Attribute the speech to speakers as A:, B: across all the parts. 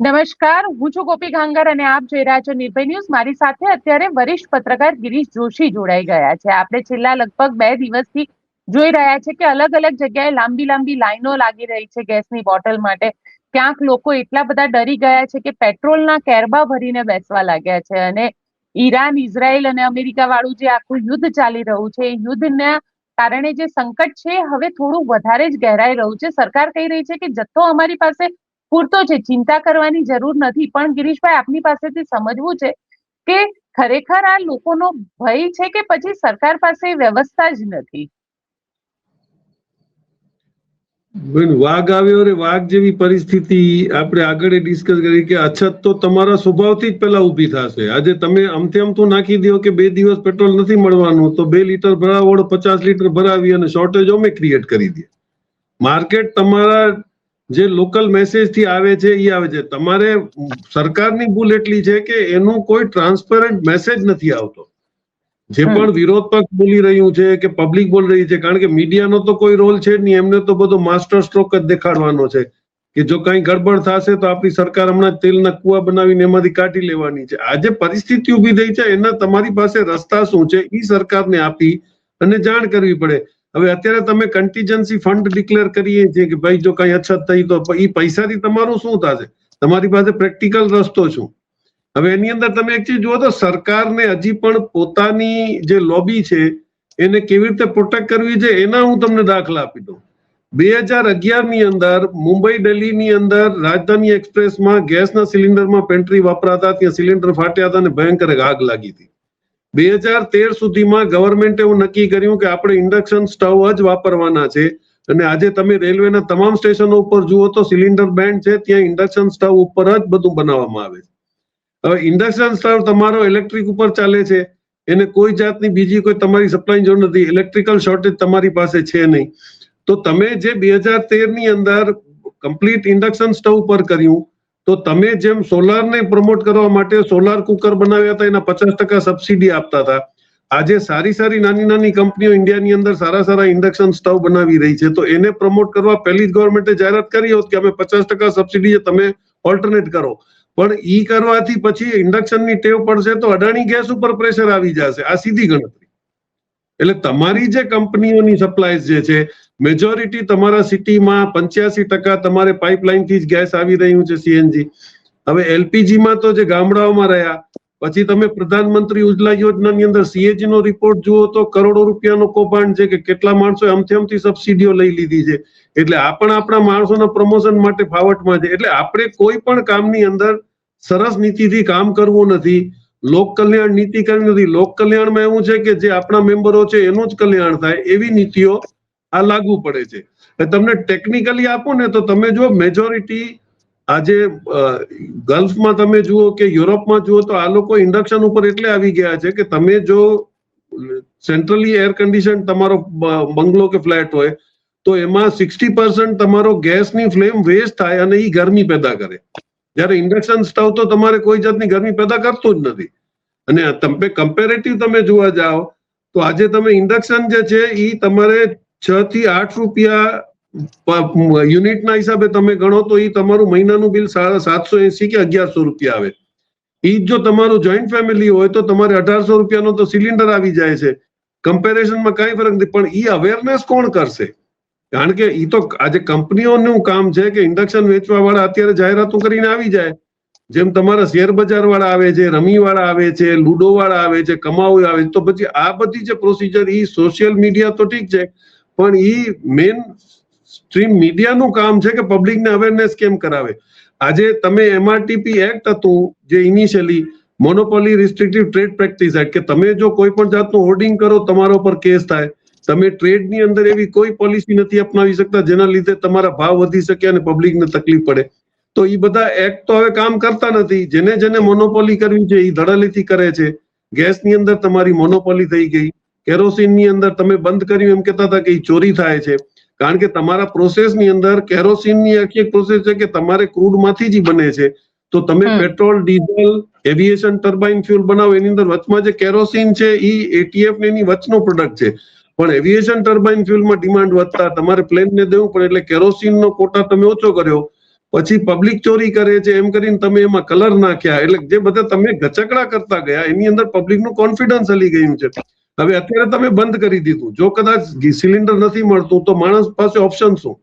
A: નમસ્કાર, હું છું ગોપી ઘાંગર અને આપ જોઈ રહ્યા છો નિર્ભય ન્યૂઝ. મારી સાથે અત્યારે વરિષ્ઠ પત્રકાર ગિરીશ જોશી જોડાઈ ગયા છે. આપણે છેલ્લા લગભગ 2 દિવસથી જોઈ રહ્યા છે કે અલગ અલગ જગ્યાએ લાંબી લાંબી લાઈનો લાગી રહી છે ગેસની બોટલ માટે. ક્યાંક લોકો એટલા બધા ડરી ગયા છે કે પેટ્રોલના કેરબા ભરીને બેસવા લાગ્યા છે. અને ઈરાન, ઇઝરાયલ અને અમેરિકા વાળું જે આખું યુદ્ધ ચાલી રહ્યું છે, એ યુદ્ધના કારણે જે સંકટ છે હવે થોડું વધારે જ ગહેરાઈ રહ્યું છે. સરકાર કહી રહી છે કે જથ્થો અમારી પાસે પૂરતો છે, ચિંતા કરવાની જરૂર નથી. પણ ગિરીશભાઈ, આપની પાસેથી સમજવું છે કે ખરેખર આ લોકોનો ભય છે કે પછી સરકાર પાસે વ્યવસ્થા જ નથી?
B: વાઘ આવ્યો રે વાઘ જેવી પરિસ્થિતિ આપણે આગળ ડિસ્કસ કરી કે અછત તો તમારા સ્વભાવથી જ પેલા ઊભી થશે. આજે તમે આમથી આમ તો નાખી દો કે 2 દિવસ પેટ્રોલ નથી મળવાનું, તો 2 લીટર ભરાવો, 50 લીટર ભરાવી અને શોર્ટેજ અમે ક્રિએટ કરી દે. માર્કેટ તમારા જે લોકલ મેસેજ થી આવે છે એ આવે છે. તમારે સરકારની ભૂલ એટલી છે કે એનું કોઈ ટ્રાન્સપેરન્ટ મેસેજ નથી આવતો. જે પણ વિરોધ પક્ષ બોલી રહ્યું છે કે પબ્લિક બોલી રહી છે, કારણ કે મીડિયાનો તો કોઈ રોલ છે જ નહીં. એમને તો બધો માસ્ટર સ્ટ્રોક જ દેખાડવાનો છે કે જો કઈ ગડબડ થશે તો આપણી સરકાર હમણાં તેલના કુવા બનાવીને એમાંથી કાઢી લેવાની છે. આજે પરિસ્થિતિ ઊભી થઈ છે, એના તમારી પાસે રસ્તા શું છે એ સરકારને આપી અને જાણ કરવી પડે. હવે અત્યારે તમે કન્ટીજન્સી ફંડ ડિક્લેર કરીએ છીએ કે ભાઈ જો કઈ અછત થઈ તો એ પૈસાથી તમારું શું થશે? તમારી પાસે પ્રેક્ટિકલ રસ્તો શું? હવે એની અંદર તમે એક ચીજ જુઓ તો સરકારને હજી પણ પોતાની જે લોબી છે એને કેવી રીતે પ્રોટેક્ટ કરવી છે એના હું તમને દાખલા આપી દઉં. 2011 ની અંદર મુંબઈ દિલ્હીની અંદર રાજધાની એક્સપ્રેસમાં ગેસના સિલિન્ડરમાં પેન્ટ્રી વાપરાતા, ત્યાં સિલિન્ડર ફાટ્યા હતા અને ભયંકર આગ લાગી હતી. 2013 સુધીમાં ગવર્મેન્ટે એવું નક્કી કર્યું કે આપણે ઇન્ડક્શન સ્ટવ જ વાપરવાના છે. અને આજે તમે રેલવેના તમામ સ્ટેશનો ઉપર જુઓ તો સિલિન્ડર બેન્ડ છે, ત્યાં ઇન્ડક્શન સ્ટવ ઉપર જ બધું બનાવવામાં આવે છે. હવે ઇન્ડક્શન સ્ટવ તમારો ઇલેક્ટ્રિક ઉપર ચાલે છે, એને કોઈ જાતની બીજી કોઈ તમારી સપ્લાયની જરૂર નથી. ઇલેક્ટ્રિકલ શોર્ટેજ તમારી પાસે છે નહીં. તો તમે જે 2013 ની અંદર કમ્પ્લીટ ઇન્ડક્શન સ્ટવ પર કર્યું, તો તમે જેમ સોલારને પ્રમોટ કરવા માટે સોલાર કુકર બનાવ્યા હતા, એના 50% સબસિડી આપતા હતા. આજે સારી સારી નાની નાની કંપનીઓ ઇન્ડિયાની અંદર સારા સારા ઇન્ડક્શન સ્ટવ બનાવી રહી છે. તો એને પ્રમોટ કરવા પહેલી જ ગવર્મેન્ટે જાહેરાત કરી હોત કે અમે 50% સબસિડી તમે ઓલ્ટરનેટ કરો. પણ ઈ કરવાથી પછી ઇન્ડક્શનની ટેવ પડશે તો અડાણી ગેસ ઉપર પ્રેશર આવી જશે. આ સીધી ગણતરી. એટલે તમારી જે કંપનીઓની સપ્લાય જે છે, મેજોરિટી તમારા સિટીમાં 85% તમારે પાઇપલાઇનથી જ ગેસ આવી રહ્યું છે, સીએનજી. હવે એલપીજીમાં તો જે ગામડાઓમાં રહ્યા, પછી તમે પ્રધાનમંત્રી ઉજ્જવલા યોજનાની અંદર સીએજી નો રિપોર્ટ જુઓ તો કરોડો રૂપિયાનો કૌભાંડ છે કે કેટલા માણસો આમથી સબસિડીઓ લઈ લીધી છે. એટલે આ પણ આપણા માણસોના પ્રમોશન માટે ફાવટમાં છે. એટલે આપણે કોઈ પણ કામની અંદર સરસ નીતિથી કામ કરવું નથી, લોક કલ્યાણ નીતિ કરવી નથી. લોક કલ્યાણમાં એવું છે કે જે આપણા મેમ્બરો છે એનું જ કલ્યાણ થાય એવી નીતિઓ આ લાગુ પડે છે. તમને ટેકનિકલી આપો ને તો તમે જો મેજોરિટી આજે ગલ્ફમાં તમે જુઓ કે યુરોપમાં જુઓ તો આ લોકો ઇન્ડક્શન ઉપર એટલે આવી ગયા છે કે તમે જો સેન્ટ્રલી એર કન્ડિશન તમારો બંગલો કે ફ્લેટ હોય તો એમાં 60% તમારો ગેસની ફ્લેમ વેસ્ટ થાય અને એ ગરમી પેદા કરે. જ્યારે ઇન્ડક્શન સ્ટવ તો તમારે કોઈ જાતની ગરમી પેદા કરતું જ નથી. અને તમે કમ્પેરેટિવ તમે જોવા જાઓ તો આજે તમે ઇન્ડક્શન જે છે એ તમારે 6 થી 8 રૂપિયા યુનિટના હિસાબે તમે ગણો તો એ તમારું મહિનાનું બિલ 780 કે 1100 રૂપિયા આવે. એ જો તમારું જોઈન્ટ ફેમિલી હોય તો તમારે 1800 રૂપિયાનો તો સિલિન્ડર આવી જાય છે. કમ્પેરિઝનમાં કઈ ફરક નથી. પણ એ અવેરનેસ કોણ કરશે? કારણ કે એ તો આજે કંપનીઓનું કામ છે કે ઇન્ડક્શન વેચવા વાળા અત્યારે જાહેરાતો કરીને આવી જાય. જેમ તમારા શેર બજાર વાળા આવે છે, રમી વાળા આવે છે, લૂડો વાળા આવે છે, કમાવું આવે છે. તો પછી આ બધી જે પ્રોસિજર એ સોશિયલ મીડિયા તો ઠીક છે, પણ એ મેન સ્ટ્રીમ મીડિયાનું કામ છે કે પબ્લિકને અવેરનેસ કેમ કરાવે. આજે તમે એમઆરટીપી એક્ટ હતું જે initially monopoly restrictive trade practice act, કે તમે જો કોઈ પણ જાતનું હોર્ડિંગ કરો તમારા ઉપર કેસ થાય. તમે ટ્રેડની અંદર એવી કોઈ પોલિસી નથી અપનાવી શકતા જેના લીધે તમારા ભાવ વધી શકે અને પબ્લિકને તકલીફ પડે. તો એ બધા એક્ટ તો હવે કામ કરતા નથી. જેને જેને મોનોપોલી કરવી છે એ ધડાલીથી કરે છે. ગેસની અંદર તમારી મોનોપોલી થઈ ગઈ, કેરોસીનની અંદર તમે બંધ કર્યું એમ કહેતા હતા કે ચોરી થાય છે. કારણ કે તમારા પ્રોસેસની અંદર કેરોસીનની આખી એક પ્રોસેસ છે કે તમારે ક્રૂડમાંથી જ બને છે. તો તમે petrol, diesel, aviation turbine fuel બનાવો એની અંદર વચમાં જે કેરોસીન છે એ એટીએફ એની વચનો પ્રોડક્ટ છે. પણ એવિએશન ટર્બાઇન ફ્યુલમાં ડિમાન્ડ વધતા તમારે પ્લેનને દેવું પડે એટલે કેરોસીનનો કોટા તમે ઓછો કર્યો. પછી પબ્લિક ચોરી કરે છે એમ કરીને તમે એમાં કલર નાખ્યા, એટલે જે બધા તમે ગચકડા કરતા ગયા એની અંદર પબ્લિકનું કોન્ફિડન્સ હલી ગયું છે. હવે અત્યારે તમે બંધ કરી દીધું, જો કદાચ સિલિન્ડર નથી મળતું તો માણસ પાસે ઓપ્શન શું?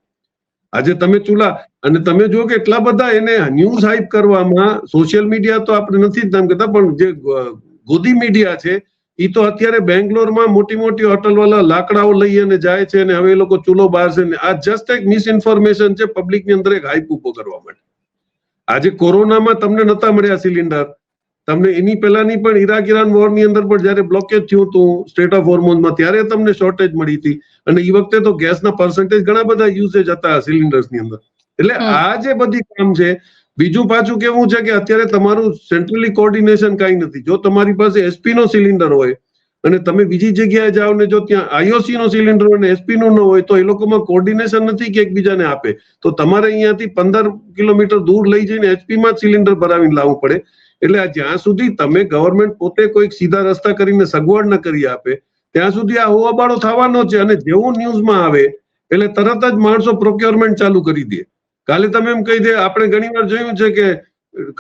B: આજે તમે ચૂલા, અને તમે જો કે એટલા બધા એને ન્યૂઝ હાઇપ કરવામાં, સોશિયલ મીડિયા તો આપણે નથી જ નામ કહેતા, પણ જે ગોદી મીડિયા છે એ તો અત્યારે બેંગ્લોરમાં મોટી મોટી હોટલ વાળા લાકડાઓ લઈ અને જાય છે અને હવે એ લોકો ચૂલો બારશે ને આ જસ્ટ એક મિસઇન્ફોર્મેશન છે પબ્લિકની અંદર એક હાઇપ ઉભો કરવા માટે. આજે કોરોનામાં તમને નતા મળ્યા સિલિન્ડર, તમને એની પહેલાની પણ ઈરાન વોરની અંદર પણ જયારે બ્લોકેજ થયું હતું સ્ટેટ ઓફ હોર્મોન્સમાં ત્યારે તમને શોર્ટેજ મળી હતી, અને એ વખતે તો ગેસના પર્સન્ટેજ ઘણા બધા યુસેજ હતા સિલિન્ડર્સની અંદર. એટલે આ જે બધી કામ છે. બીજું પાછું કેવું છે કે અત્યારે તમારું સેન્ટ્રલી કોર્ડિનેશન કઈ નથી. જો તમારી પાસે એસપી નો સિલિન્ડર હોય અને તમે બીજી જગ્યાએ જાઓ ને જો ત્યાં આઈઓસી નો સિલિન્ડર હોય ને એસપી નો ન હોય તો એ લોકોમાં કોર્ડિનેશન નથી કે એકબીજાને આપે, તો તમારે અહીંયાથી 15 કિલોમીટર દૂર લઈ જઈને એચપી માં જ સિલિન્ડર ભરાવીને લાવવું પડે. એટલે આ જ્યાં સુધી તમે ગવર્મેન્ટ પોતે કોઈક સીધા રસ્તા કરીને સગવડ ન કરી આપે ત્યાં સુધી આ હોવાબાળો થવાનો છે. અને જેવું ન્યૂઝમાં આવે એટલે તરત જ માણસો પ્રોક્યોરમેન્ટ ચાલુ કરી દે. કાલે તમે એમ કહી દે, આપણે ઘણીવાર જોયું છે કે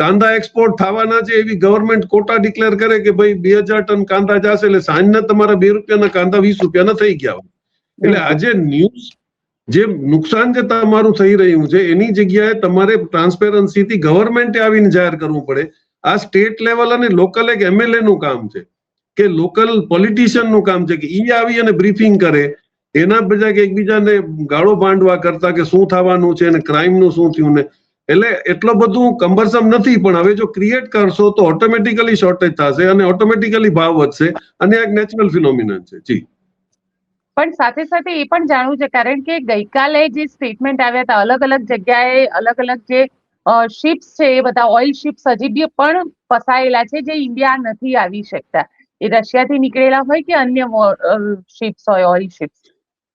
B: કાંદા એક્સપોર્ટ થવાના છે એવી ગવર્મેન્ટ કોટા ડિક્લેર કરે કે ભાઈ 2000 ટન કાંદા જશે એટલે સાંજના તમારા 2 રૂપિયાના કાંદા 20 રૂપિયાના થઈ ગયા. એટલે આજે ન્યૂઝ જે નુકસાન જે તમારું થઈ રહ્યું છે એની જગ્યાએ તમારે ટ્રાન્સપેરન્સીથી ગવર્મેન્ટે આવીને જાહેર કરવું પડે. આ સ્ટેટ લેવલ અને લોકલ એક એમએલએ નું કામ છે કે લોકલ પોલિટિશિયન નું કામ છે કે ઈ આવી અને બ્રીફિંગ કરે, એના બજાય કે એકબીજાને ગાળો બાંધવા કરતા કે શું થવાનું છે અને ક્રાઇમ નું શું થયું ને. એટલે એટલો બધું કમ્બરસમ નથી, પણ હવે જો ક્રિએટ કરશો તો ઓટોમેટિકલી શોર્ટેજ થશે અને ઓટોમેટિકલી ભાવ વધશે અને એક નેચરલ ફિનોમિનન છે. જી,
A: પણ સાથે સાથે એ પણ જાણવું છે, કારણ કે ગઈકાલે જે સ્ટેટમેન્ટ આવ્યા હતા અલગ અલગ જગ્યાએ અલગ અલગ જે શિપ્સ છે એ બધા ઓઇલ શિપ્સ હજી બી પણ ફસાયેલા છે જે ઇન્ડિયા નથી આવી શકતા. એ રશિયાથી નીકળેલા હોય કે અન્ય શિપ્સ હોય, ઓઇલ શિપ્સ.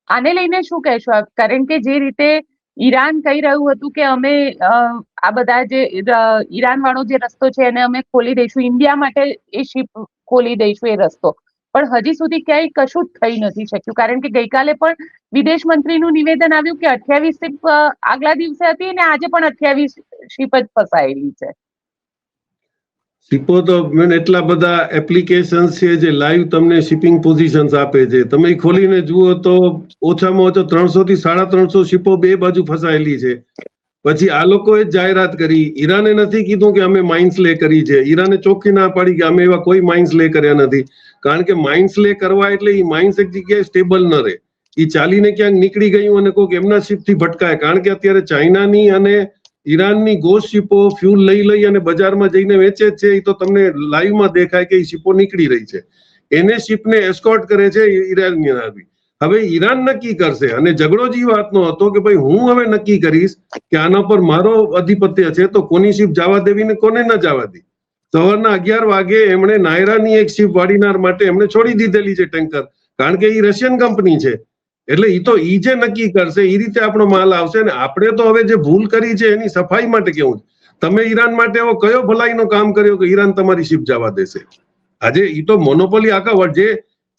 A: આને લઈને શું કહેશો આપ? કારણ કે જે રીતે ઈરાન કહી રહ્યું હતું કે અમે આ બધા જે ઈરાન વાળો જે રસ્તો છે એને અમે ખોલી દઈશું, ઇન્ડિયા માટે એ શિપ ખોલી દઈશું એ રસ્તો, પણ હજી સુધી ક્યાંય કશું જ થઈ નથી શક્યું. કારણ કે ગઈકાલે પણ વિદેશ મંત્રીનું નિવેદન આવ્યું કે 28 શિપ આગલા દિવસે હતી અને આજે પણ 28 શિપ જ ફસાયેલી છે.
B: શિપો તો એટલા બધા એપ્લિકેશન્સ છે જે લાઈવ તમને શિપિંગ પોઝિશન્સ આપે છે. તમે ખોલીને જુઓ તો ઓછામાં ઓછો 300 થી 350 શિપો બે બાજુ ફસાયેલી છે. પછી આ લોકોએ જાહેરાત કરી, ઈરાને નથી કીધું કે અમે માઇન્સ લે કરી છે. ઈરાને ચોખ્ખી ના પાડી કે અમે એવા કોઈ માઇન્સ લે કર્યા નથી. કારણ કે માઇન્સ લે કરવા એટલે એ માઇન્સ એક જગ્યાએ સ્ટેબલ ન રહે, એ ચાલીને ક્યાંક નીકળી ગયું અને કોઈક એમના શિપથી ભટકાય. કારણ કે અત્યારે ચાઇનાની અને ઈરાનની ગોસ્ટ શિપો ફ્યુલ લઈ અને બજારમાં જઈને વેચે છે. એ તો તમને લાઈવમાં દેખાય કે એ શિપો નીકળી રહી છે. એને શિપને એસ્કોર્ટ કરે છે ઈરાનની આર્મી. હવે ઈરાન નક્કી કરશે, અને ઝઘડો જ વાતનો હતો કે ભાઈ હું હવે નક્કી કરીશ કે આના પર મારો આધિપત્ય છે તો કોની શિપ જવા દેવી ને કોને ન જવા દે. સવારના 11 વાગે એમણે નાયરાની એક શિપ વાડીનાર માટે એમણે છોડી દીધેલી છે ટેન્કર, કારણ કે એ રશિયન કંપની છે. એટલે એ તો ઈ જે નક્કી કરશે એ રીતે આપણો માલ આવશે. ને આપણે તો હવે જે ભૂલ કરી છે એની સફાઈ માટે કેવું, તમે ઈરાન માટે એવો કયો ભલાઈનો કામ કર્યો કે ઈરાન તમારી શિપ જવા દેશે? આજે ઈ તો મોનોપોલી આખા વર્લ્ડ જે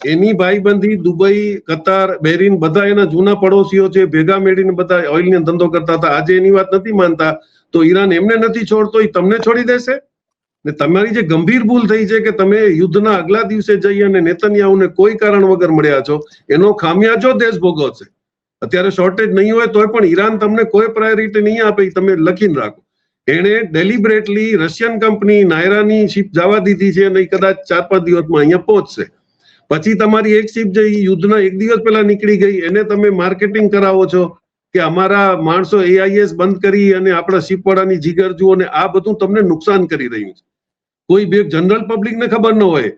B: એની ભાઈબંધી દુબઈ, કતાર, બહેરીન બધા એના જૂના પડોશીઓ છે, ભેગા મેળીને બધા ઓઇલનો ધંધો કરતા હતા. આજે એની વાત નથી માનતા તો ઈરાન એમને નથી છોડતો, એ તમને છોડી દેશે? ને તમારી જે ગંભીર ભૂલ થઈ છે કે તમે યુદ્ધના આગલા દિવસે જઈ અને નેતન્યાહુને કોઈ કારણ વગર મળ્યા છો, એનો ખામિયાજો દેશ ભોગવશે. અત્યારે શોર્ટેજ નહીં હોય તોય પણ ઈરાન તમને કોઈ પ્રાયોરિટી નહીં આપે, તમે લખીને રાખો. એણે ડેલિબરેટલી રશિયન કંપની નાયરાની શિપ જવા દીધી છે અને કદાચ 4-5 દિવસમાં અહીંયા પહોંચશે. પછી તમારી એક શિપ જે યુદ્ધના 1 દિવસ પહેલા નીકળી ગઈ એને તમે માર્કેટિંગ કરાવો છો કે અમારા માણસો AIS બંધ કરી અને આપણા શિપવાળાની જીગર જુઓ, ને આ બધું તમને નુકસાન કરી રહ્યું છે. કોઈ બે જનરલ પબ્લિકને ખબર ન હોય.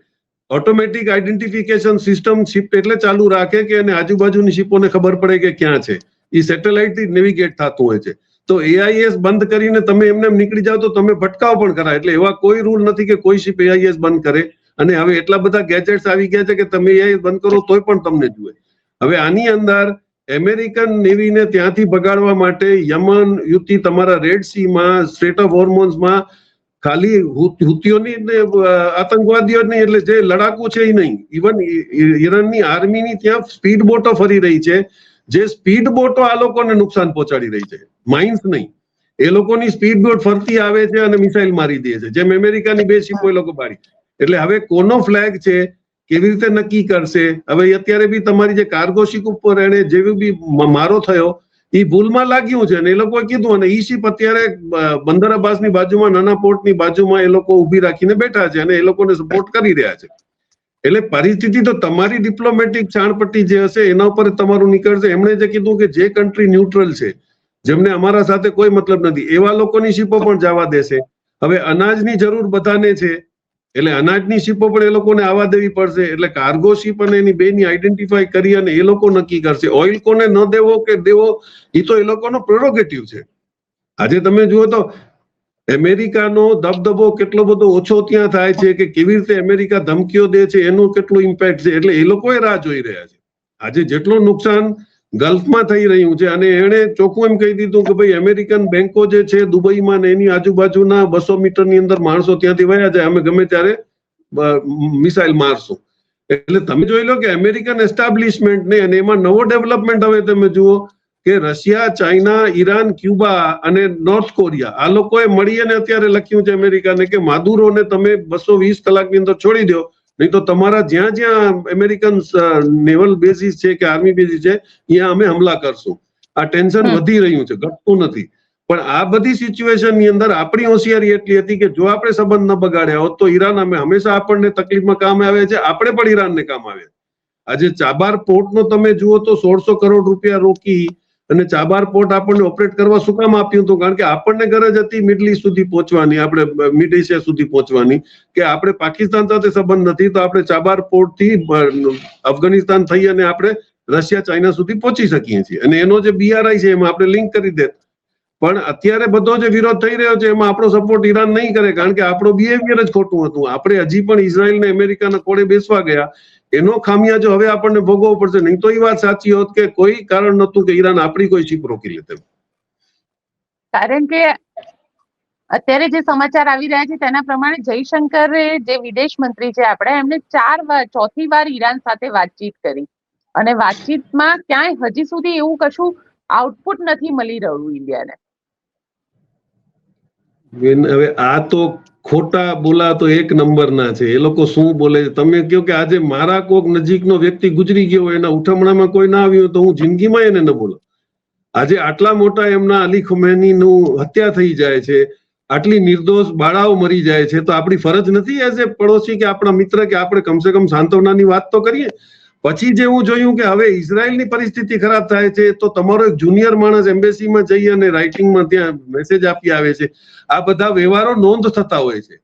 B: ઓટોમેટિક આઈડેન્ટિફિકેશન સિસ્ટમ શિપ એટલે ચાલુ રાખે કે અને આજુબાજુની શિપોને ખબર પડે કે ક્યાં છે. એ સેટેલાઇટથી નેવિગેટ થતું હોય છે. તો AIS બંધ કરીને તમે એમને નીકળી જાઓ તો તમે ભટકાવ પણ કરાય. એટલે એવા કોઈ રૂલ નથી કે કોઈ શિપ AIS બંધ કરે. અને હવે એટલા બધા ગેજેટ્સ આવી ગયા છે કે તમે AIS બંધ કરો તોય પણ તમને જુએ. હવે આની અંદર અમેરિકન નેવીને ત્યાંથી ભગાડવા માટે યમન, યુતિ, તમારા રેડ સીમાં, સ્ટ્રેટ ઓફ હોર્મોન્સમાં ખાલી હુતીઓની આતંકવાદીઓની એટલે જે લડાકુ છે એ નહીં, ઇવન ઈરાનની આર્મીની ત્યાં સ્પીડ બોટો ફરી રહી છે. જે સ્પીડ બોટો આ લોકોને નુકસાન પહોંચાડી રહી છે, માઇન્સ નહીં. એ લોકોની સ્પીડ બોટ ફરતી આવે છે અને મિસાઇલ મારી દે છે, જેમ અમેરિકાની 2 શિપો એ લોકો પાડી. એટલે હવે કોનો ફ્લેગ છે, કેવી રીતે નક્કી કરશે? હવે અત્યારે બી તમારી જે કાર્ગો શિપ ઉપર એને જેવી બી મારો થયો એ ભૂલમાં લાગ્યું છે, અને એ લોકોએ કીધું, અને ઈ શિપ અત્યારે બંદર અબ્બાસની બાજુમાં, નાના પોર્ટની બાજુમાં એ લોકો ઉભી રાખીને બેઠા છે અને એ લોકોને સપોર્ટ કરી રહ્યા છે. એટલે પરિસ્થિતિ તો તમારી ડિપ્લોમેટિક ચાણપટ્ટી જે હશે એના ઉપર તમારું નીકળશે. એમણે જે કીધું કે જે કન્ટ્રી ન્યુટ્રલ છે, જેમને અમારા સાથે કોઈ મતલબ નથી, એવા લોકોની શિપો પણ જવા દેશે. હવે અનાજની જરૂર બધાને છે, એટલે અનાજની શિપો પણ એ લોકોને આવવા દેવી પડશે. એટલે કાર્ગો શિપ અને એની બેની આઈડેન્ટિફાઈ કરી અને એ લોકો નક્કી કરશે. ઓઇલ કોને ન દેવો કે દેવો એ તો એ લોકોનો પ્રેરોગેટિવ છે. આજે તમે જુઓ તો અમેરિકાનો દબદબો કેટલો બધો ઓછો ત્યાં થાય છે કે કેવી રીતે અમેરિકા ધમકીઓ દે છે, એનું કેટલું ઇમ્પેક્ટ છે. એટલે એ લોકો રાહ જોઈ રહ્યા છે. આજે જેટલું નુકસાન ગલ્ફમાં થઈ રહ્યું છે, અને એણે ચોખ્ખું એમ કહી દીધું કે ભાઈ અમેરિકન બેંકો જે છે દુબઈમાં ને એની આજુબાજુના 200 મીટરની અંદર માણસો ત્યાંથી વયા જાય, અમે ગમે ત્યારે મિસાઇલ મારશું. એટલે તમે જોઈ લો કે અમેરિકન એસ્ટાબ્લિશમેન્ટ ને, અને એમાં નવો ડેવલપમેન્ટ હવે તમે જુઓ કે રશિયા, ચાઇના, ઈરાન, ક્યુબા અને નોર્થ કોરિયા આ લોકોએ મળીને અત્યારે લખ્યું છે અમેરિકાને કે માદુરોને તમે 220 કલાકની અંદર છોડી દો, નહીં તો તમારા જ્યાં જ્યાં અમેરિકન નેવલ બેઝિસ છે કે આર્મી બેઝિસ છે ત્યાં અમે હમલા કરશું. આ ટેન્શન વધી રહ્યું છે, ઘટતું નથી. પણ આ બધી સિચ્યુએશનની અંદર આપણી હોશિયારી એટલી હતી કે જો આપણે સંબંધ ન બગાડ્યા હોત તો ઈરાન હંમેશા આપણને તકલીફમાં કામ આવે છે, આપણે પણ ઈરાનને કામ આવે. આજે ચાબાર પોર્ટનો તમે જુઓ તો 1600 કરોડ રૂપિયા રોકી અને ચાબાર પોર્ટ આપણને ઓપરેટ કરવા શું કામ આપ્યું હતું? કારણ કે આપણને ગરજ હતી મિડલ ઈસ્ટ સુધી પહોંચવાની, આપણે મિડ એશિયા સુધી પહોંચવાની, કે આપણે પાકિસ્તાન સાથે સંબંધ નથી તો આપણે ચાબાર પોર્ટ થી અફઘાનિસ્તાન થઈ અને આપણે રશિયા, ચાઇના સુધી પહોંચી શકીએ છીએ. અને એનો જે BRI છે એમાં આપણે લિંક કરી દે. પણ અત્યારે બધો જે વિરોધ થઈ રહ્યો છે એમાં આપણો સપોર્ટ ઈરાન નહીં કરે, કારણ કે આપણો બિહેવિયર જ ખોટું હતું. આપણે હજી પણ ઇઝરાયલ ને અમેરિકાના કોળે બેસવા ગયા, એનો ખામિયાજો હવે આપણને ભોગવવો પડશે. નહીં તો એ વાત સાચી હોત કે કોઈ કારણ નહોતું કે ઈરાન આપણી કોઈ શિપ રોકી લેતે.
A: કારણ કે અત્યારે જે સમાચાર આવી રહ્યા છે તેના પ્રમાણે જયશંકરે, જે વિદેશ મંત્રી છે આપણે, એમને ચોથી વાર ઈરાન સાથે વાતચીત કરી, અને વાતચીતમાં ક્યાંય હજી સુધી એવું કશું આઉટપુટ નથી મળી રહ્યું ઇન્ડિયાને.
B: હવે આ તો ખોટા બોલા તો એક નંબરના છે. એ લોકો શું બોલે છે તમે કહો કે આજે મારા કોક નજીકનો વ્યક્તિ ગુજરી ગયો હોય, એના ઉઠમણામાં કોઈ ના આવ્યું તો હું જિંદગીમાં એને ન બોલું. આજે આટલા મોટા એમના અલી ખુમૈની નું હત્યા થઈ જાય છે, આટલી નિર્દોષ બાળાઓ મરી જાય છે, તો આપણી ફરજ નથી એઝ એ પડોશી કે આપણા મિત્ર કે આપણે કમસે કમ સાંત્વનાની વાત તો કરીએ. પછી જે હું જોયું કે હવે ઇઝરાયલની પરિસ્થિતિ ખરાબ થાય છે તો તમારો એક જુનિયર માણસ એમ્બેસીમાં જઈ અને રાઇટિંગમાં ત્યાં મેસેજ આપી આવે છે. આ બધા વ્યવહારો નોંધ થતા હોય છે.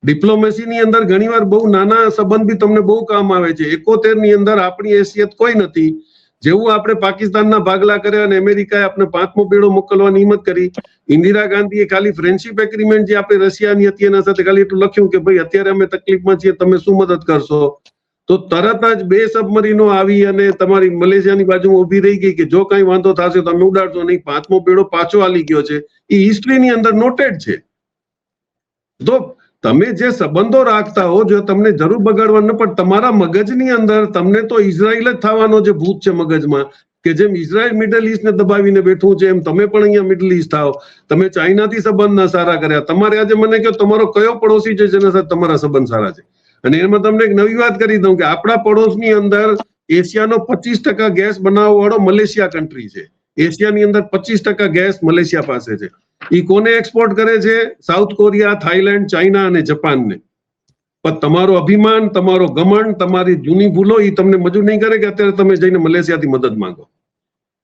B: ડિપ્લોમેસીની અંદર ઘણીવાર બહુ નાના સંબંધ બી તમને બહુ કામ આવે છે. 71 ની અંદર આપણી હેસિયત કોઈ નથી. જેવું આપણે પાકિસ્તાનના ભાગલા કર્યા અને અમેરિકાએ આપણે 5મો બેડો મોકલવાની હિંમત કરી. ઇન્દિરા ગાંધીએ ખાલી ફ્રેન્ડશિપ એગ્રીમેન્ટ જે આપણે રશિયાની હતી એના સાથે ખાલી એટલું લખ્યું કે ભાઈ અત્યારે અમે તકલીફમાં છીએ, તમે શું મદદ કરશો? તો તરત જ 2 સબમરીનો આવી અને તમારી મલેશિયાની બાજુમાં ઉભી રહી ગઈ કે જો કઈ વાંધો થશે તો અમે ઉડાડશો નહીં. 5મો બેડો પાછો આલી ગયો છે. એ હિસ્ટ્રીની અંદર નોટેડ છે. તો તમે જે સંબંધો રાખતા હો, જો તમને જરૂર બગાડવાનું, પણ તમારા મગજની અંદર તમને તો ઇઝરાયલ જ થવાનો જે ભૂત છે મગજમાં, કે જેમ ઇઝરાયલ મિડલ ઈસ્ટને દબાવીને બેઠું છે એમ તમે પણ અહીંયા મિડલ ઈસ્ટ થાઓ. તમે ચાઇનાથી સંબંધ ના સારા કર્યા. તમારે આજે મને કહો તમારો કયો પડોશી છે જેના સાથે તમારા સંબંધ સારા છે? અને એમાં તમને એક નવી વાત કરી દઉં કે આપણા પડોશની અંદર એશિયાનો 25% ગેસ બનાવવા વાળો મલેશિયા કન્ટ્રી છે. એશિયાની અંદર 25% ગેસ મલેશિયા પાસે છે. એ કોને એક્સપોર્ટ કરે છે? સાઉથ કોરિયા, થાઈલેન્ડ, ચાઇના અને જાપાનને. પણ તમારો અભિમાન, તમારો ઘમંડ, તમારી જૂની ભૂલો એ તમને મજૂર નહીં કરે કે અત્યારે તમે જઈને મલેશિયાથી મદદ માંગો.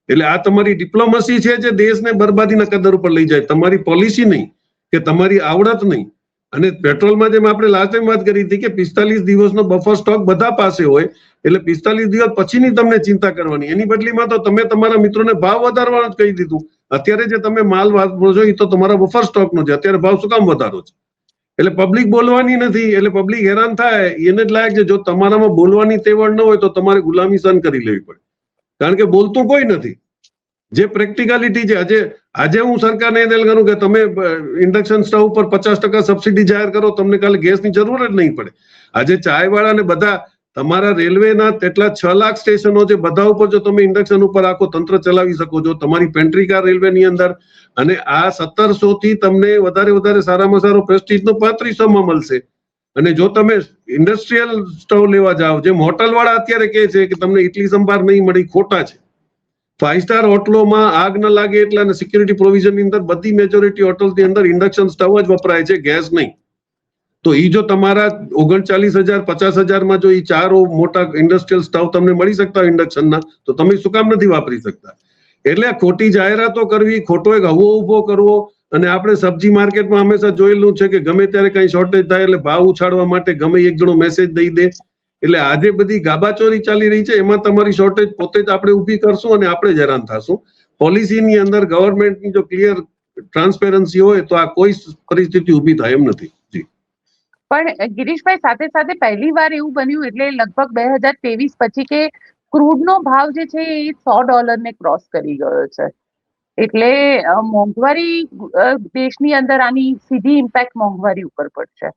B: એટલે આ તમારી ડિપ્લોમસી છે જે દેશને બરબાદીના કદર ઉપર લઈ જાય. તમારી પોલિસી નહીં કે તમારી આવડત નહીં. અને પેટ્રોલમાં જેમ આપણે લાસ્ટ ટાઈમ વાત કરી હતી કે 45 દિવસનો બફર સ્ટોક બધા પાસે હોય, એટલે 45 દિવસ પછીની તમને ચિંતા કરવાની. એની બદલીમાં તો તમે તમારા મિત્રોને ભાવ વધારવાનું જ કહી દીધું. અત્યારે જે તમે માલ વાપરો છો એ તો તમારા બફર સ્ટોકનો છે, અત્યારે ભાવ શું કામ વધારો છે? એટલે પબ્લિક બોલવાની નથી, એટલે પબ્લિક હેરાન થાય. એને જ લાગે છે જો તમારામાં બોલવાની તેવડ ન હોય તો તમારે ગુલામી સહન કરી લેવી પડે, કારણ કે બોલતું કોઈ નથી. જે પ્રેક્ટિકાલિટી છે, આજે હું સરકારને એ કરું કે તમે ઇન્ડક્શન સ્ટવ ઉપર 50% સબસિડી જાહેર કરો, તમને કાલે ગેસની જરૂર જ નહીં પડે. આજે ચાય વાળાને બધા તમારા રેલવેના તેટલા 6 લાખ સ્ટેશનો છે, બધા ઉપર જો તમે ઇન્ડક્શન ઉપર આખો તંત્ર ચલાવી શકો છો, તમારી પેન્ટ્રી કાર રેલવેની અંદર, અને આ 1700 થી તમને વધારે સારામાં સારો પ્રેસ્ટીજનો 3500 માં મળશે. અને જો તમે ઇન્ડસ્ટ્રીયલ સ્ટવ લેવા જાઓ, જેમ હોટલ વાળા અત્યારે કહે છે કે તમને ઇડલી સંભાર નહીં મળી, ખોટા છે. 5 સ્ટાર હોટલોમાં આગ ન લાગે એટલે અને સિક્યુરિટી પ્રોવિઝનની અંદર બધી મેજોરિટી હોટલની અંદર ઇન્ડક્શન સ્ટવ જ વપરાય છે, ગેસ નહીં. તો એ જો તમારા 39,000 50,000 માં જો એ 4 મોટા ઇન્ડસ્ટ્રીયલ સ્ટવ તમને મળી શકતા ઇન્ડક્શનના, તો તમે શું કામ નથી વાપરી શકતા? એટલે ખોટી જાહેરાતો કરવી, ખોટો એક હવો ઉભો કરવો. અને આપણે સબ્જી માર્કેટમાં હંમેશા જોયેલું છે કે ગમે ત્યારે કઈ શોર્ટેજ થાય એટલે ભાવ ઉછાળવા માટે ગમે એક જણો મેસેજ દઈ દે. એટલે આજે બધી ગાબાચોરી ચાલી રહી છે, એમાં તમારી શોર્ટેજ પોતે જ આપણે ઊભી કરશું અને આપણે જ હેરાન થશું. પોલિસીની અંદર ગવર્મેન્ટની જો ક્લિયર ટ્રાન્સપેરન્સી હોય તો આ કોઈ પરિસ્થિતિ ઊભી થાય એમ નથી.
A: પણ ગિરીશભાઈ, સાથે સાથે પહેલી વાર એવું બન્યું એટલે લગભગ 2023 પછી કે ક્રૂડનો ભાવ જે છે એ $100 ક્રોસ કરી ગયો છે. એટલે મોંઘવારી દેશની અંદર આની સીધી ઇમ્પેક્ટ મોંઘવારી ઉપર પડશે.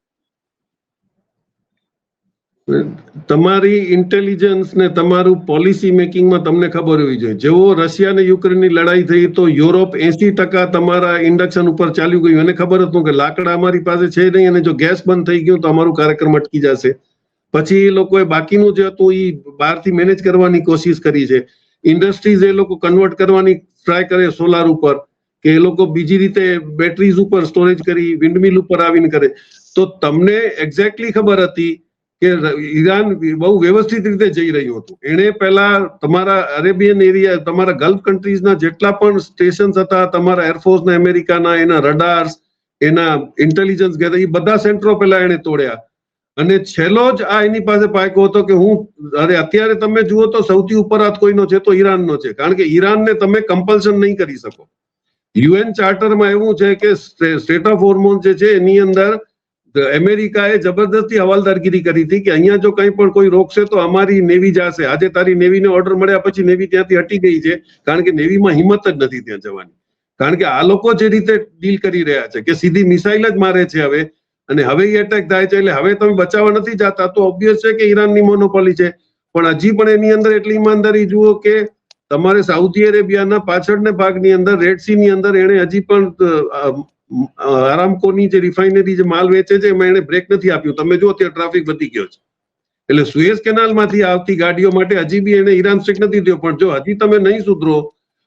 B: તમારી ઇન્ટેલિજન્સ ને તમારું પોલિસી મેકિંગમાં તમને ખબર હોવી જોઈએ. જેવો રશિયા અને યુક્રેનની લડાઈ થઈ તો યુરોપ 80% તમારા ઇન્ડક્શન ઉપર ચાલ્યું ગયું. એને ખબર હતું કે લાકડા અમારી પાસે છે નહીં, અને જો ગેસ બંધ થઈ ગયું તો અમારું કાર્યક્રમ અટકી જશે. પછી એ લોકોએ બાકીનું જે હતું એ બહારથી મેનેજ કરવાની કોશિશ કરી છે. ઇન્ડસ્ટ્રીઝ એ લોકો કન્વર્ટ કરવાની ટ્રાય કરે સોલાર ઉપર, કે એ લોકો બીજી રીતે બેટરીઝ ઉપર સ્ટોરેજ કરી, વિન્ડમિલ ઉપર આવીને કરે. તો તમને એક્ઝેક્ટલી ખબર હતી કે ઈરાન બહુ વ્યવસ્થિત રીતે જઈ રહ્યું હતું. એને પહેલા તમારા અરેબિયન એરિયા, તમારા ગલ્ફ કન્ટ્રીઝના જેટલા પણ સ્ટેશન્સ હતા, તમારા એરફોર્સના, અમેરિકાના, એના રડાર્સ, એના ઇન્ટેલિજન્સ ગયા, એ બધા સેન્ટરો પહેલા એને તોડ્યા. અને છેલ્લો જ આ એની પાસે પાયકો હતો કે અત્યારે તમે જુઓ તો સૌથી ઉપર હાથ કોઈનો છે તો ઈરાનનો છે. કારણ કે ઈરાનને તમે કમ્પલ્શન નહીં કરી શકો. યુએન ચાર્ટરમાં એવું છે કે સ્ટેટ ઓફ હોર્મોન્સ જે છે એની અંદર અમેરિકાએ જબરદસ્તી હવાલદારગીરી કરી હતી કે અહીંયા જો કંઈ પણ કોઈ રોકશે તો અમારી નેવી જશે. આજે તારી નેવીને ઓર્ડર મળ્યા પછી નેવી ત્યાંથી હટી ગઈ છે, કારણ કે નેવીમાં હિંમત જ નથી ત્યાં જવાની. કારણ કે આ લોકો જે રીતે ડીલ કરી રહ્યા છે કે સીધી મિસાઇલ જ મારે છે હવે, અને હવે એ એટેક થાય છે, એટલે હવે તમે બચાવવા નથી જતા, તો ઓબ્વિયસ છે કે ઈરાનની મોનોપોલી છે. પણ હજી પણ એની અંદર એટલી ઈમાનદારી જુઓ કે તમારે સાઉદી અરેબિયાના પાછળના ભાગની અંદર રેડ સી ની અંદર એને હજી પણ આરામકોની જે રિફાઇનરી જે માલ વેચે છે એમાં એને બ્રેક નથી આપ્યું. તમે જો અત્યારે ટ્રાફિક વધી ગયો છે. એટલે સુએઝ કેનાલમાંથી આવતી ગાડીઓ માટે હજી બી એને ઈરાન સ્ટ્રિક્ટ નથી થયો. પણ જો હજી તમે નહીં સુધરો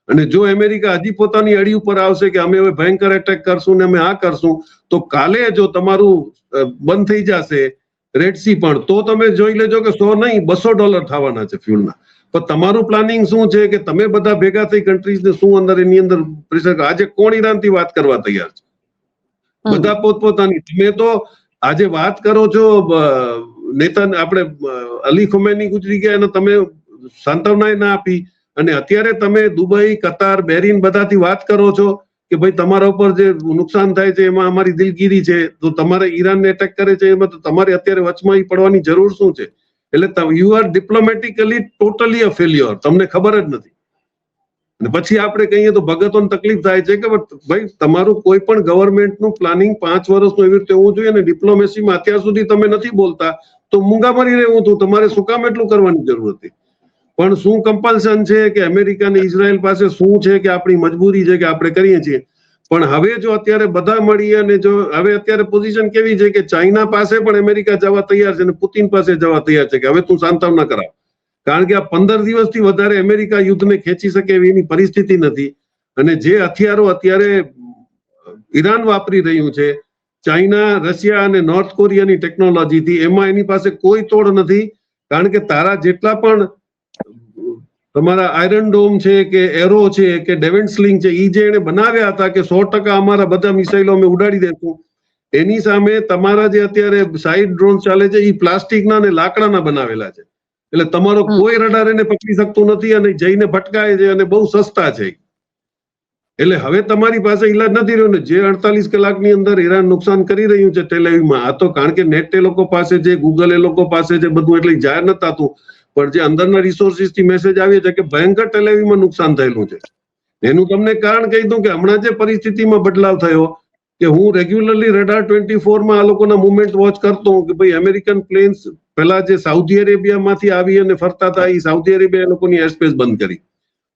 B: અને જો અમેરિકા હજી પોતાની અડી ઉપર આવશે કે અમે હવે ભયંકર એટેક કરશું ને અમે આ કરશું, તો કાલે જો તમારું બંધ થઈ જશે રેડ સી પણ, તો તમે જોઈ લેજો કે $100 નહીં $200 થવાના છે ફ્યુલના. પણ તમારું પ્લાનિંગ શું છે કે તમે બધા ભેગા થઈ કન્ટ્રીઝને શું અંદર એની અંદર પ્રેશર? આજે કોણ ઈરાનથી વાત કરવા તૈયાર છે? બધા પોતપોતાની. તમે તો આજે વાત કરો છો નેતા, આપણે અલી ખુમૈની ગુજરી ગયા અને તમે સાંત્વના ના આપી, અને અત્યારે તમે દુબઈ, કતાર, બેરીન બધાથી વાત કરો છો કે ભાઈ તમારા ઉપર જે નુકસાન થાય છે એમાં અમારી દિલગીરી છે, તો તમારે ઈરાનને એટેક કરે છે એમાં તો તમારે અત્યારે વચમાં પડવાની જરૂર શું છે? એટલે you are ડિપ્લોમેટિકલી totally a failure. તમને ખબર જ નથી. અને પછી આપણે કહીએ તો ભગતોને તકલીફ થાય છે કે ભાઈ તમારું કોઈ પણ ગવર્મેન્ટનું પ્લાનિંગ 5 વર્ષનું એવી રીતે હોવું જોઈએ, અને ડિપ્લોમેસીમાં અત્યાર સુધી તમે નથી બોલતા તો મૂંગા મરી રહેવું હતું. તમારે શું કામ એટલું કરવાની જરૂર હતી? પણ શું કમ્પલ્શન છે કે અમેરિકા અને ઇઝરાયલ પાસે શું છે કે આપણી મજબૂરી છે કે આપણે કરીએ છીએ. પણ હવે જો અત્યારે બધા મળી અને જો હવે અત્યારે પોઝિશન કેવી છે કે ચાઇના પાસે પણ અમેરિકા જવા તૈયાર છે અને પુતિન પાસે જવા તૈયાર છે કે હવે તું સાંત્વના કરાવ. કારણ કે આ 15 દિવસથી વધારે અમેરિકા યુદ્ધને ખેંચી શકે એવી પરિસ્થિતિ નથી. અને જે હથિયારો અત્યારે ઈરાન વાપરી રહ્યું છે, ચાઇના, રશિયા અને નોર્થ કોરિયાની ટેકનોલોજીથી, એમાં એની પાસે કોઈ તોડ નથી. કારણ કે તારા જેટલા પણ તમારા આયરન ડોમ છે કે એરો છે કે ડેવન્ટ સ્લિંગ છે, એ જે એને બનાવ્યા હતા કે 100% અમારા બધા મિસાઇલો અમે ઉડાડી દેશું, એની સામે તમારા જે અત્યારે સાઇડ ડ્રોન ચાલે છે એ પ્લાસ્ટિકના અને લાકડાના બનાવેલા છે. એટલે તમારો કોઈ રડાર એને પકડી શકતું નથી અને જઈને ભટકાય છે અને બહુ સસ્તા છે. એટલે હવે તમારી પાસે ઈલાજ નથી રહ્યો ને. જે 48 કલાકની અંદર ઈરાન નુકસાન કરી રહ્યું છે ટેલ-અવીવમાં, આ તો કારણ કે નેટ એ લોકો પાસે છે, ગૂગલ એ લોકો પાસે છે, બધું એટલે જાહેર નથી થતું. પણ જે અંદરના રિસોર્સિસ થી મેસેજ આવે છે કે ભયંકર ટેલ-અવીવમાં નુકસાન થયેલું છે. એનું તમને કારણ કહી દઉં કે હમણાં જે પરિસ્થિતિમાં બદલાવ થયો કે હું રેગ્યુલરલી રડાર 24 માં આ લોકોના મુવમેન્ટ વોચ કરતો કે ભાઈ અમેરિકન પ્લેન્સ પેલા જે સાઉદી અરેબિયામાંથી આવી અને ફરતા હતા એ સાઉદી અરેબિયા એ લોકોની એરસ્પેસ બંધ કરી.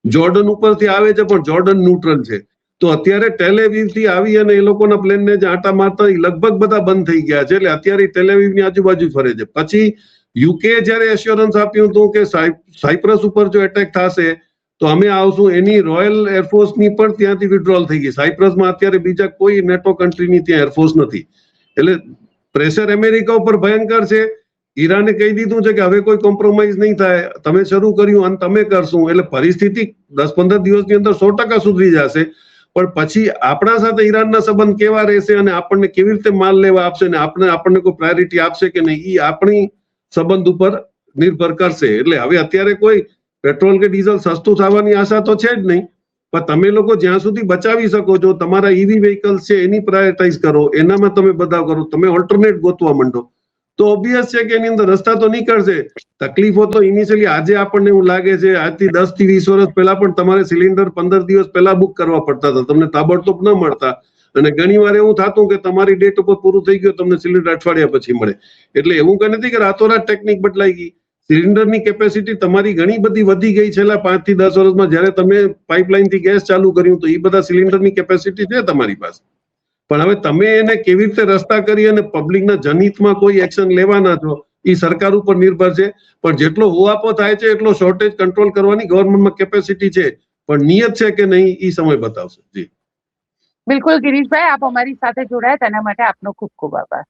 B: જોર્ડન ઉપરથી આવે છે પણ જોર્ડન ન્યુટ્રલ છે. તો અત્યારે ટેલેવિવ થી આવી અને એ લોકોના પ્લેનને જે આંટા મારતા એ લગભગ બધા બંધ થઈ ગયા છે. એટલે અત્યારે ટેલેવિવ ની આજુબાજુ ફરે છે. પછી યુકે જયારે એશ્યોરન્સ આપ્યું હતું કે સાયપ્રસ ઉપર જો એટેક થશે તો અમે આવશું, એની રોયલ એરફોર્સની પણ ત્યાંથી વિડ્રોલ થઈ ગઈ. સાયપ્રસમાં અત્યારે બીજા કોઈ નેટો કન્ટ્રીની ત્યાં એરફોર્સ નથી. એટલે પ્રેશર અમેરિકા ઉપર ભયંકર છે. ઈરાને કહી દીધું છે કે હવે કોઈ કોમ્પ્રોમાઇઝ નહીં થાય, તમે શરૂ કર્યું અને તમે કરશું. એટલે પરિસ્થિતિ 10-15 દિવસની અંદર 100% સુધરી જશે. પણ પછી આપણા સાથે ઈરાનના સંબંધ કેવા રહેશે અને આપણને કેવી રીતે માલ લેવા આપશે ને આપણને કોઈ પ્રાયોરિટી આપશે કે નહીં, એ આપણી સંબંધ ઉપર નિર્ભર કરશે. એટલે હવે અત્યારે કોઈ પેટ્રોલ કે ડીઝલ સસ્તું થવાની આશા તો છે જ નહીં. પણ તમે લોકો જ્યાં સુધી બચાવી શકો છો, તમારા ઈવી વ્હીકલ્સ છે એની પ્રાયોરિટાઇઝ કરો, એનામાં તમે બધા કરો, તમે ઓલ્ટરનેટ ગોતવા માંડો, તો ઓબ્વિયસ છે કે એની અંદર રસ્તા તો નીકળશે. તકલીફો તો ઇનિશિયલી આજે આપણને એવું લાગે છે, આજથી 10 થી 20 વર્ષ પહેલા પણ તમારે સિલિન્ડર 15 દિવસ પહેલા બુક કરવા પડતા હતા, તમને તાબડતોબ ન મળતા. અને ઘણી વાર એવું થતું કે તમારી ડેટ ઉપર પૂરું થઈ ગયું, તમને સિલિન્ડર અઠવાડિયા પછી મળે. એટલે એવું કઈ નથી કે રાતોરાત ટેકનિક બદલાઈ ગઈ. સિલિન્ડરની કેપેસિટી તમારી ઘણી બધી વધી ગઈ છેલ્લા 5 થી 10 વર્ષમાં. જ્યારે તમે પાઇપલાઇન થી ગેસ ચાલુ કર્યું તો એ બધા સિલિન્ડરની કેપેસિટી છે તમારી પાસે. પણ હવે તમે એને કેવી રીતે રસ્તા કરી અને પબ્લિકના જનહિતમાં કોઈ એક્શન લેવાના છો, એ સરકાર ઉપર નિર્ભર છે. પણ જેટલો હુઆપો થાય છે એટલો શોર્ટેજ કંટ્રોલ કરવાની ગવર્મેન્ટમાં કેપેસિટી છે, પણ નિયત છે કે નહીં એ સમય બતાવશે. જી
A: બિલકુલ ગિરીશભાઈ, આપ અમારી સાથે જોડાયા તેના માટે આપનો ખૂબ ખૂબ આભાર.